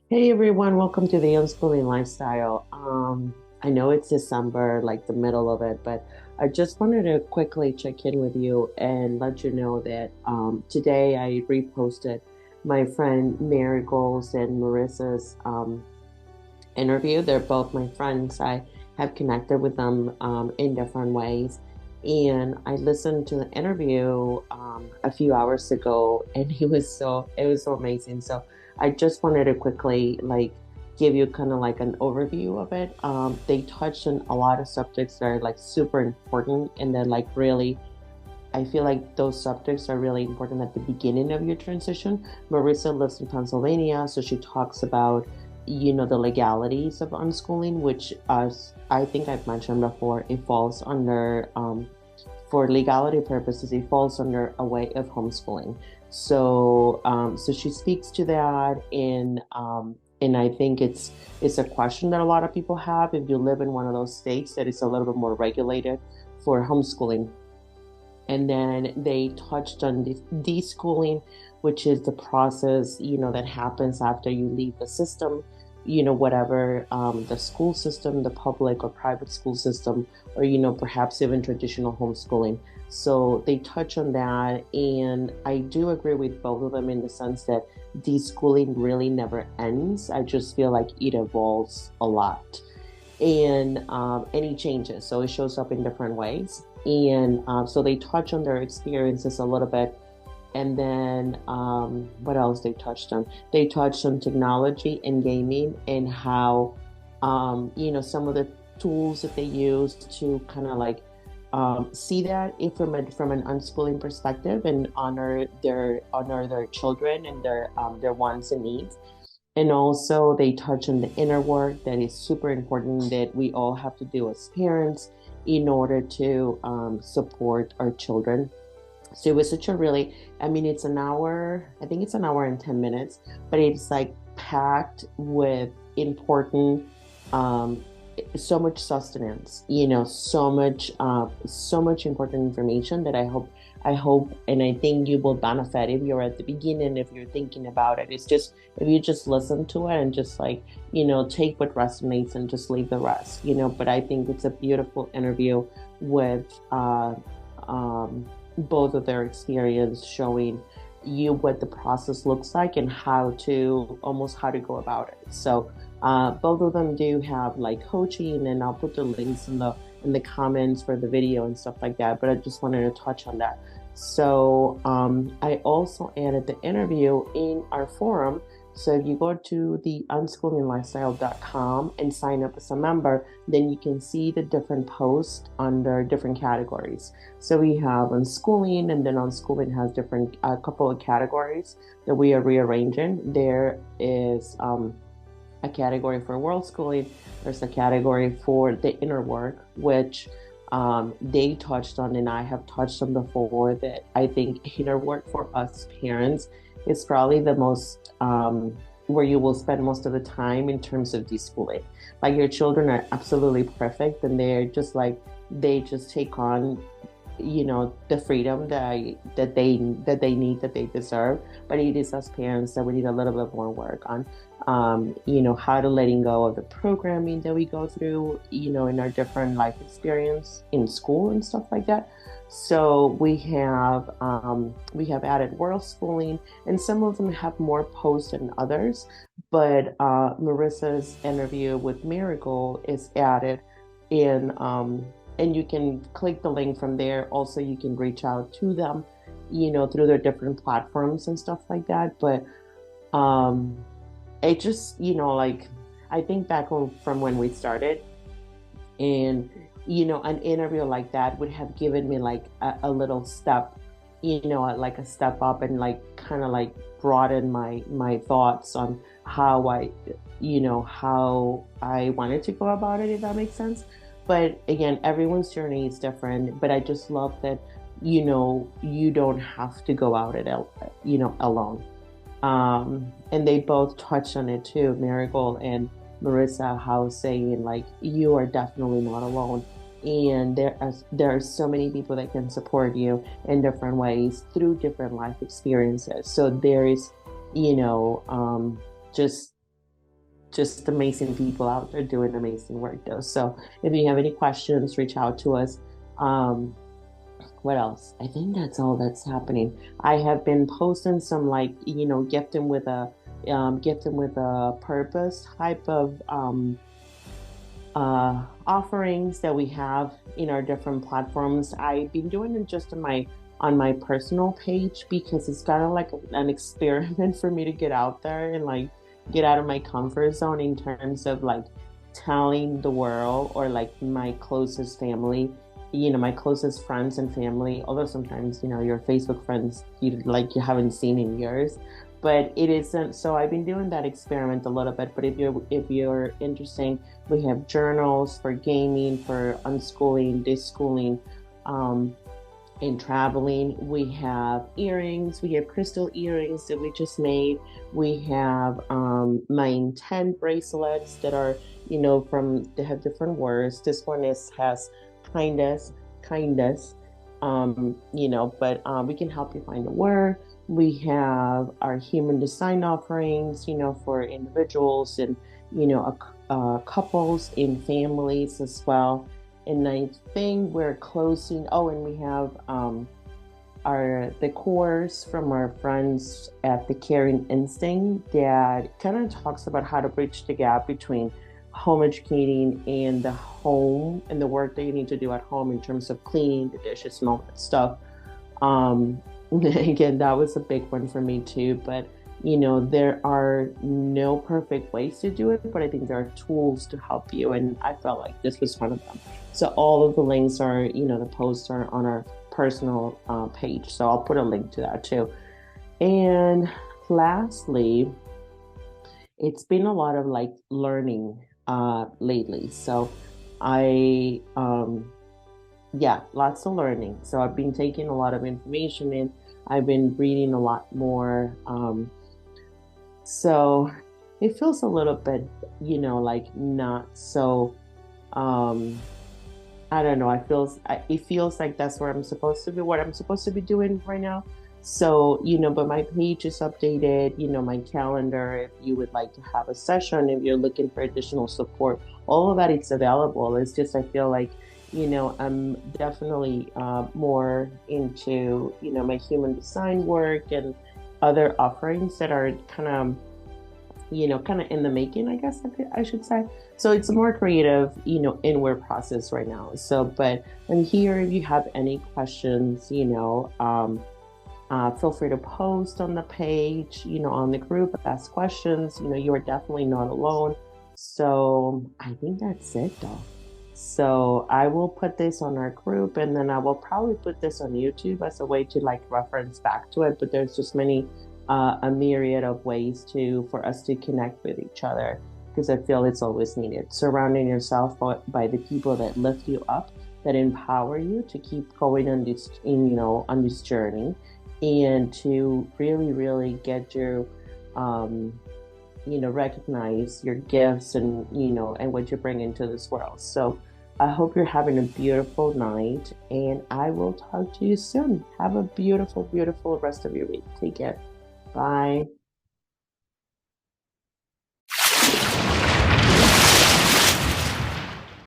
Hey everyone, welcome to the Unschooling Lifestyle. I know it's December, like the middle of it, but I just wanted to quickly check in with you and let you know that today I reposted my friend Marigol's and Marissa's interview. They're both my friends. I have connected with them in different ways. And I listened to the interview a few hours ago, and it was so amazing. So I just wanted to quickly give you kind of like an overview of it. They touched on a lot of subjects that are like super important, and then like really I feel like those subjects are really important at the beginning of your transition. Marissa lives in Pennsylvania, so she talks about, the legalities of unschooling, which, as I think I've mentioned before, it falls under, for legality purposes, it falls under a way of homeschooling. So she speaks to that, and I think it's a question that a lot of people have if you live in one of those states that is a little bit more regulated for homeschooling. And then they touched on deschooling, which is the process, that happens after you leave the system, whatever the school system, the public or private school system, or, perhaps even traditional homeschooling. So they touch on that. And I do agree with both of them in the sense that deschooling really never ends. I just feel like it evolves a lot and any changes. So it shows up in different ways. And so they touch on their experiences a little bit. And then what else they touched on? They touched on technology and gaming and how, some of the tools that they use to kind of like see that from an unschooling perspective and honor their children and their wants and needs. And also, they touch on the inner work that is super important that we all have to do as parents in order to support our children. So it was such a really, I mean, it's an hour, I think it's an hour and 10 minutes, but it's like packed with important, um, so much sustenance, so much important information that I hope, and I think you will benefit if you're at the beginning, if you're thinking about it. It's just, if you just listen to it and just like, take what resonates and just leave the rest, but I think it's a beautiful interview with, um, both of their experience showing you what the process looks like and how to go about it. So both of them do have like coaching, and I'll put the links in the comments for the video and stuff like that. But I just wanted to touch on that. So I also added the interview in our forum. So if you go to the unschoolingLifestyle.com and sign up as a member, then you can see the different posts under different categories. So we have unschooling, and then unschooling has different a couple of categories that we are rearranging. There is a category for Worldschooling. There's a category for the inner work, which they touched on, and I have touched on before. That I think inner work for us parents is probably the most where you will spend most of the time in terms of deschooling. Like your children are absolutely perfect, and they're just like they just take on the freedom that they need, that they deserve. But it is us parents that we need a little bit more work on, how to letting go of the programming that we go through, in our different life experience in school and stuff like that. So we have added Worldschooling, and some of them have more posts than others. But Marissa's interview with Marigold is added in, and you can click the link from there. Also, you can reach out to them, through their different platforms and stuff like that. But um, it just, like, I think back from when we started, and, an interview like that would have given me like a little step, like a step up, and like kind of like broaden my thoughts on how I wanted to go about it, if that makes sense. But again, everyone's journey is different. But I just love that, you don't have to go out it, alone. And they both touched on it too, Marigold and Marissa, how saying like you are definitely not alone. And there are so many people that can support you in different ways through different life experiences. So there is, just just amazing people out there doing amazing work though. So if you have any questions, reach out to us. Um, what else? I think that's all that's happening. I have been posting some like, gifting with a purpose type of offerings that we have in our different platforms. I've been doing it just on my personal page because it's kind of like an experiment for me to get out there and like get out of my comfort zone in terms of like telling the world or like my closest family, my closest friends and family, although sometimes, your Facebook friends you haven't seen in years, but it isn't. So I've been doing that experiment a little bit. But if you're interested, we have journals for gaming, for unschooling, deschooling, um, and traveling. We have earrings. We have crystal earrings that we just made. We have my intent bracelets that are, they have different words. This one has kindness, kindness, but we can help you find a word. We have our human design offerings, for individuals and, couples and families as well. And I think we're closing. Oh, and we have the course from our friends at the Caring Instinct that kind of talks about how to bridge the gap between home educating and the home and the work that you need to do at home in terms of cleaning the dishes and all that stuff. Again, that was a big one for me too. But there are no perfect ways to do it, but I think there are tools to help you, and I felt like this was one of them. So all of the links are, the posts are on our personal page. So I'll put a link to that too. And lastly, it's been a lot of like learning lately. So I yeah, lots of learning. So I've been taking a lot of information in. I've been reading a lot more. So it feels a little bit, like not so. Um, I don't know. It feels like that's where I'm supposed to be, what I'm supposed to be doing right now. So, but my page is updated, my calendar, if you would like to have a session, if you're looking for additional support, all of that it's available. It's just, I feel like, I'm definitely more into, my human design work and other offerings that are kind of in the making, I guess I should say. So it's a more creative, inward process right now. So, but I'm here if you have any questions, feel free to post on the page, on the group, ask questions. You are definitely not alone. So I think that's it though. So I will put this on our group and then I will probably put this on YouTube as a way to like reference back to it. But there's just a myriad of ways for us to connect with each other because I feel it's always needed. Surrounding yourself by the people that lift you up, that empower you to keep going on on this journey and to really, really get your, recognize your gifts and, and what you bring into this world. So I hope you're having a beautiful night and I will talk to you soon. Have a beautiful, beautiful rest of your week. Take care. Bye.